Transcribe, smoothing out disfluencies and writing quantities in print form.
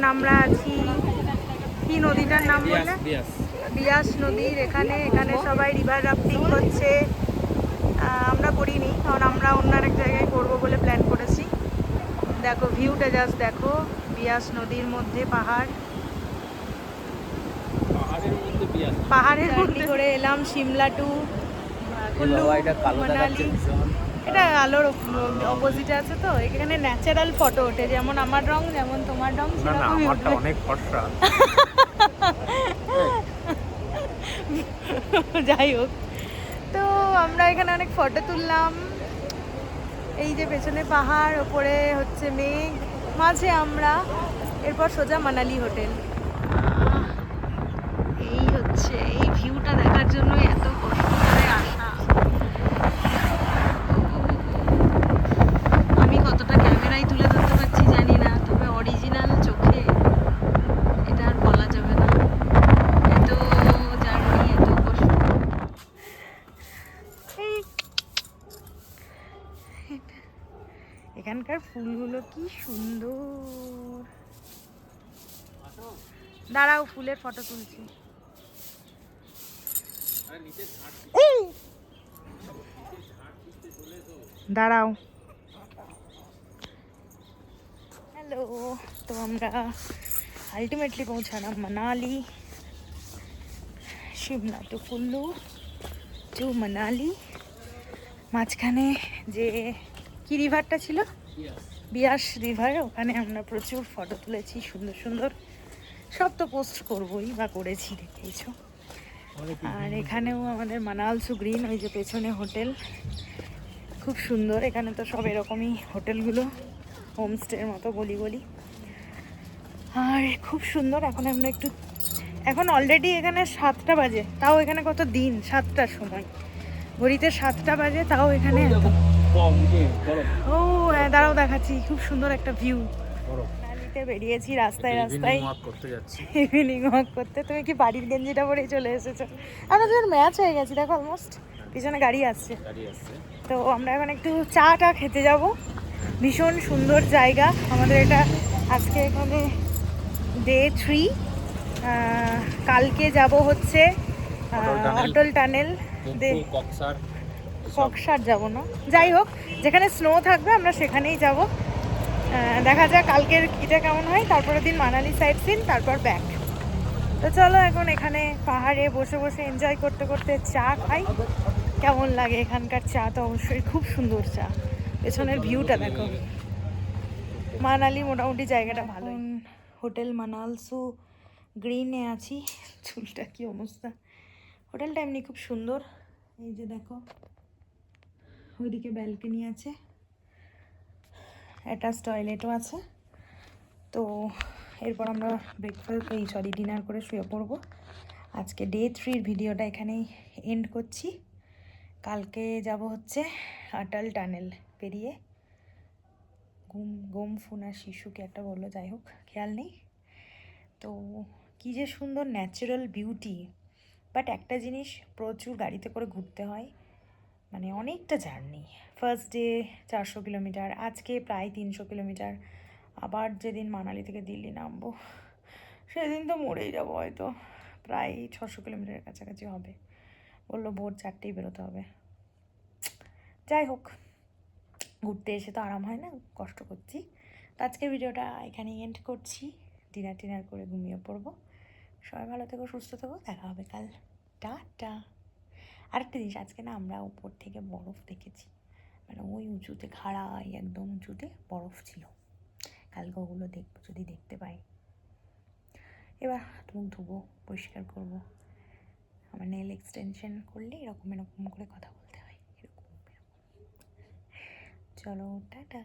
এখন আমরা আছি কি নদীটার নাম বললে? বিয়াস নদীর এখানে। এখানে সবাই রিভার রাফটিং করছে। আমরা করিনি, কারণ আমরা অন্য এক জায়গায় করবো বলে প্ল্যান করেছি। দেখো ভিউটা, জাস্ট দেখো, বিয়াস নদীর মধ্যে পাহাড়, পাহাড়ের মধ্যে করে এলাম সিমলা টু কুল্লু মানালি। এটা আলোর অপোজিটে আছে তো, এখানে ন্যাচারাল ফটো ওঠে, যেমন আমার রং যেমন তোমার রং সেরকমই ওঠে। অনেক ফর্সা। যাই হোক, তো আমরা এখানে অনেক ফটো তুললাম। এই যে পেছনে পাহাড়, ওপরে হচ্ছে মেঘ, মাঝে আমরা। এরপর সোজা মানালি হোটেল। এই হচ্ছে, এই ভিউটা দেখার জন্য এত কষ্ট করে আসা। আমি কতটা ক্যামেরায় তুলে ধরতে পারছি জানি না, তবে অরিজিনাল চোখে এটা আর বলা যাবে না। এত জার্নি, এত কষ্ট। এখানকার ফুলগুলো কি সুন্দর। দাঁড়াও, ফুলের ফটো তুলছি। দাঁড়াও। হ্যালো, তো আমরা আলটিমেটলি পৌঁছালাম মানালি। শিমলা টু কুল্লু টু মানালি। মাঝখানে যে কি রিভারটা ছিল, বিয়াস রিভার, ওখানে আমরা প্রচুর ফটো তুলেছি, সুন্দর সুন্দর। সব তো পোস্ট করবোই, বা করেছি, দেখেইছো। আর এখানেও আমাদের মানালসু গ্রিন, ওই যে পেছনে হোটেল, খুব সুন্দর। এখানে তো সব এরকমই হোটেলগুলো, হোমস্টের মতো গলি গলি, আর খুব সুন্দর। এখন আমরা একটু, এখন অলরেডি এখানে 7টা বাজে, তাও এখানে কত দিন, 7টার সময় ঘড়িতে 7টা বাজে, তাও এখানে ও হ্যাঁ, দাঁড়াও দেখাচ্ছি, খুব সুন্দর একটা ভিউ। মানালিতে বেরিয়েছি, রাস্তায় রাস্তায় ইভিনিং ওয়াক করতে। তুমি কি বাড়ির গেঞ্জিটা পরেই চলে এসেছো? আমরা তোর ম্যাচ হয়ে গেছি, দেখো অলমোস্ট। পিছনে গাড়ি আসছে। তো আমরা এখন একটু চাটা খেতে যাব। ভীষণ সুন্দর জায়গা আমাদের এটা। আজকে এখানে ডে 3। কালকে যাব হচ্ছে অটল টানেল, কক্সার যাব না, যাই হোক, যেখানে স্নো থাকবে আমরা সেখানেই যাব। দেখা যাক কালকের এটা কেমন হয়। তারপরের দিন মানালি সাইড সিন, তারপর ব্যাক। তো চলো এখন এখানে পাহাড়ে বসে বসে এনজয় করতে করতে চা খাই। কেমন লাগে এখানকার চা? তো অবশ্যই খুব সুন্দর চা। পেছনের ভিউটা দেখো। মানালি মোটামুটি জায়গাটা ভালো। হোটেল মানালসু গ্রিনে আছি। চুলটা কি অবস্থা। হোটেলটা এমনি খুব সুন্দর। এই যে দেখো, ওইদিকে ব্যালকনি আছে, অ্যাটাচ টয়লেটও আছে। তো এরপর আমরা ডিনার করে শুয়ে পড়বো। আজকে ডে 3-র ভিডিওটা এখানেই এন্ড করছি। কালকে যাব হচ্ছে অটল টানেল পেরিয়ে, গোমফু না শিশুকে একটা বললো, যাই হোক খেয়াল নেই। তো কী যে সুন্দর ন্যাচারাল বিউটি। বাট একটা জিনিস, প্রচুর গাড়িতে করে ঘুরতে হয়, মানে অনেকটা জার্নি। ফার্স্ট ডে 400 কিলোমিটার, আজকে প্রায় 300 কিলোমিটার। আবার যেদিন মানালি থেকে দিল্লি নামবো সেদিন তো মরেই যাবো হয়তো। প্রায় 600 কিলোমিটারের কাছাকাছি হবে। বললো ভোর 4টেই বেরোতে হবে। যাই হোক, ঘুরতে এসে তো আরাম হয় না, কষ্ট করছি। তো আজকের ভিডিওটা এখানেই এন্ড করছি। ডিনার করে ঘুমিয়ে পড়বো। সবাই ভালো থেকো, সুস্থ থেকো, দেখা হবে কাল। টাটা। আরেকটা জিনিস, আজকে না আমরা উপর থেকে বরফ দেখেছি, মানে ওই উঁচুতে, খাড়াই একদম উঁচুতে বরফ ছিল। কালকে ওগুলো দেখবো, যদি দেখতে পাই। এবার মুখ ধুবো, পরিষ্কার করবো। আমার নেল এক্সটেনশন করলে এরকম এরকম করে কথা বলতে হয়, এরকম। চলো টাটা।